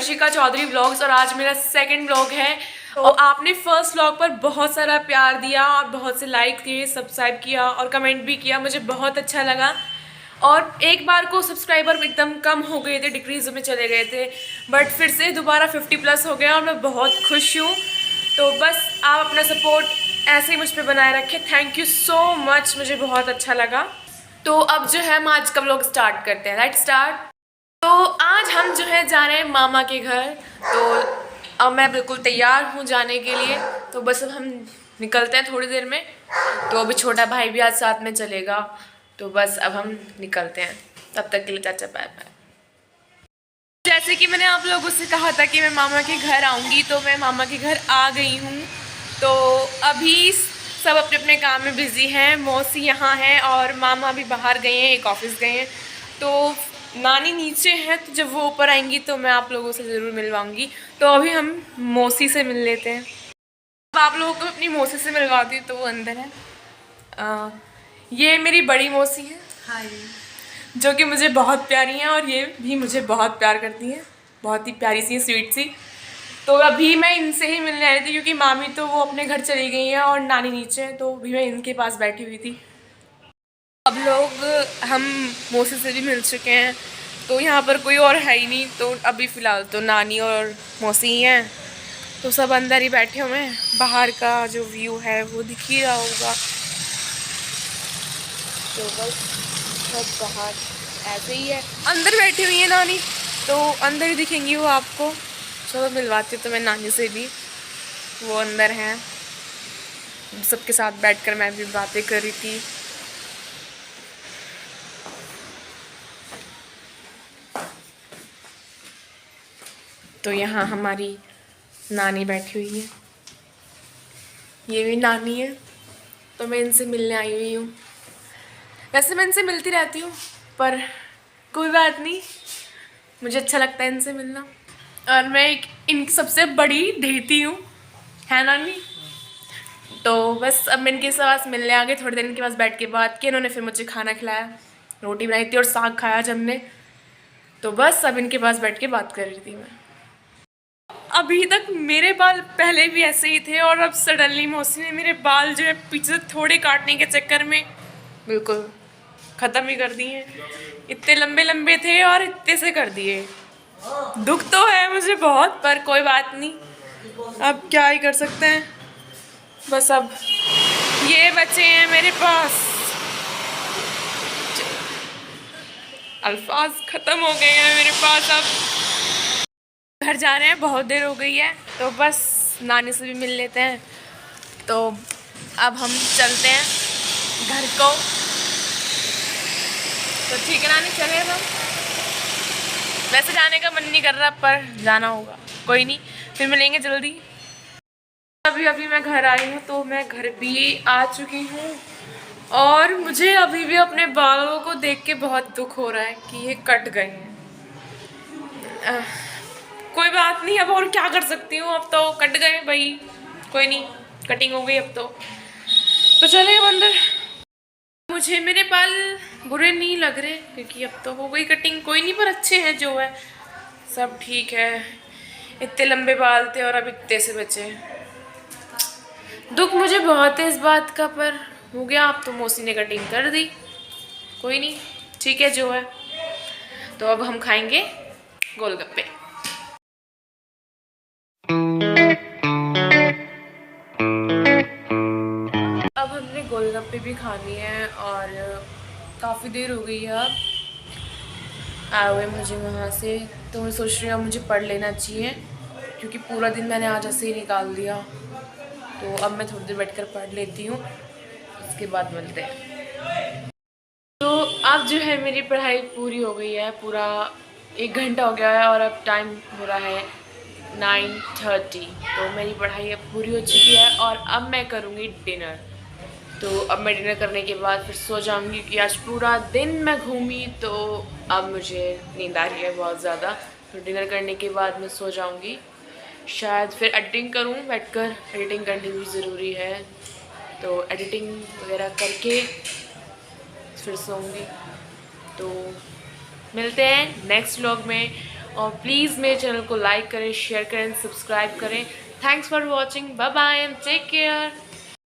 Harshika Chaudhary vlogs और आज मेरा सेकंड व्लॉग है। और आपने फर्स्ट व्लॉग पर बहुत सारा प्यार दिया और बहुत से लाइक किए, सब्सक्राइब किया और कमेंट भी किया, मुझे बहुत अच्छा लगा। और एक बार को सब्सक्राइबर एकदम कम हो गए थे, डिक्रीज में चले गए थे, बट फिर से दोबारा 50+ हो गया और मैं बहुत खुश हूँ। तो बस आप अपना सपोर्ट ऐसे ही मुझ पर बनाए रखें। थैंक यू सो मच, मुझे बहुत अच्छा लगा। तो अब जो है हम आज का व्लॉग स्टार्ट करते हैं। Let's start. तो आज हम जो है जा रहे हैं मामा के घर। तो अब मैं बिल्कुल तैयार हूँ जाने के लिए। तो बस अब हम निकलते हैं थोड़ी देर में। तो अभी छोटा भाई भी आज साथ में चलेगा। तो बस अब हम निकलते हैं। तब तक के लिए चाचा बाय बाय। जैसे कि मैंने आप लोगों से कहा था कि मैं मामा के घर आऊँगी, तो मैं मामा के घर आ गई हूँ। तो अभी सब अपने अपने काम में बिज़ी हैं। मौसी यहाँ हैं और मामा भी बाहर गए हैं, एक ऑफिस गए हैं। तो नानी नीचे हैं, तो जब वो ऊपर आएंगी तो मैं आप लोगों से ज़रूर मिलवाऊंगी। तो अभी हम मौसी से मिल लेते हैं। अब आप लोगों को अपनी मौसी से मिलवाती हूँ। तो वो अंदर है। ये मेरी बड़ी मौसी है। हाय। जो कि मुझे बहुत प्यारी हैं और ये भी मुझे बहुत प्यार करती हैं। बहुत ही प्यारी सी, स्वीट सी। तो अभी मैं इनसे ही मिलने आई थी क्योंकि मामी तो वो अपने घर चली गई हैं और नानी नीचे है। तो अभी मैं इनके पास बैठी हुई थी। अब लोग हम मौसी से भी मिल चुके हैं। तो यहाँ पर कोई और है ही नहीं। तो अभी फ़िलहाल तो नानी और मौसी ही हैं। तो सब अंदर ही बैठे हुए हैं। बाहर का जो व्यू है वो दिख ही रहा होगा। तो बस सब बाहर ऐसे ही है। अंदर बैठी हुई है नानी, तो अंदर ही दिखेंगी वो आपको। चलो मिलवाती हूँ तो मैं नानी से भी। वो अंदर हैं। सबके साथ बैठकर मैं भी बातें कर रही थी। तो यहाँ हमारी नानी बैठी हुई है। ये भी नानी है। तो मैं इनसे मिलने आई हुई हूँ। वैसे मैं इनसे मिलती रहती हूँ, पर कोई बात नहीं, मुझे अच्छा लगता है इनसे मिलना। और मैं एक इनकी सबसे बड़ी ढेती हूँ, है नानी। तो बस अब मैं इनके पास मिलने आ गई। थोड़ी देर इनके पास बैठ के बात की। इन्होंने फिर मुझे खाना खिलाया, रोटी बनाई थी और साग खाया आज हमने। तो बस अब इनके पास बैठ के बात कर रही थी मैं। अभी तक मेरे बाल पहले भी ऐसे ही थे और अब सडनली मौसी ने मेरे बाल जो है पीछे से थोड़े काटने के चक्कर में बिल्कुल ख़त्म ही कर दिए। इतने लंबे लंबे थे और इतने से कर दिए। दुख तो है मुझे बहुत, पर कोई बात नहीं, अब क्या ही कर सकते हैं। बस अब ये बच्चे हैं मेरे पास। अल्फाज ख़त्म हो गए हैं मेरे पास। अब घर जा रहे हैं, बहुत देर हो गई है। तो बस नानी से भी मिल लेते हैं। तो अब हम चलते हैं घर को। तो ठीक है नानी, चले हम। वैसे जाने का मन नहीं कर रहा, पर जाना होगा, कोई नहीं, फिर मिलेंगे जल्दी। अभी मैं घर आई हूँ। तो मैं घर भी आ चुकी हूँ और मुझे अभी भी अपने बालों को देख के बहुत दुख हो रहा है कि ये कट गए हैं। कोई बात नहीं, अब और क्या कर सकती हूँ। अब तो कट गए भाई, कोई नहीं, कटिंग हो गई अब तो चले अब अंदर। मुझे मेरे बाल बुरे नहीं लग रहे क्योंकि अब तो हो गई कटिंग। कोई नहीं, पर अच्छे हैं जो है, सब ठीक है। इतने लंबे बाल थे और अब इतने से बचे। दुख मुझे बहुत है इस बात का, पर हो गया। अब तो मौसी ने कटिंग कर दी, कोई नहीं, ठीक है जो है। तो अब हम खाएंगे गोलगप्पे। अब हमने गोलगप्पे भी खा लिए हैं और काफ़ी देर हो गई है अब आए हुए मुझे वहाँ से। तो मैं सोच रही हूँ मुझे पढ़ लेना चाहिए क्योंकि पूरा दिन मैंने आज ऐसे ही निकाल दिया। तो अब मैं थोड़ी देर बैठकर पढ़ लेती हूँ, उसके बाद मिलते हैं। तो अब जो है मेरी पढ़ाई पूरी हो गई है। पूरा 1 घंटा हो गया है और अब टाइम हो रहा है 9:30। तो मेरी पढ़ाई अब पूरी हो चुकी है और अब मैं करूँगी डिनर। तो अब मैं डिनर करने के बाद फिर सो जाऊँगी क्योंकि आज पूरा दिन मैं घूमी। तो अब मुझे नींद आ रही है बहुत ज़्यादा। तो डिनर करने के बाद मैं सो जाऊँगी। शायद फिर एडिटिंग करूँ बैठकर, एडिटिंग करनी भी ज़रूरी है। तो एडिटिंग वगैरह करके फिर सोऊंगी। तो मिलते हैं नेक्स्ट व्लॉग में। और प्लीज़ मेरे चैनल को लाइक करें, शेयर करें, सब्सक्राइब करें। Thanks for watching, bye bye and take care.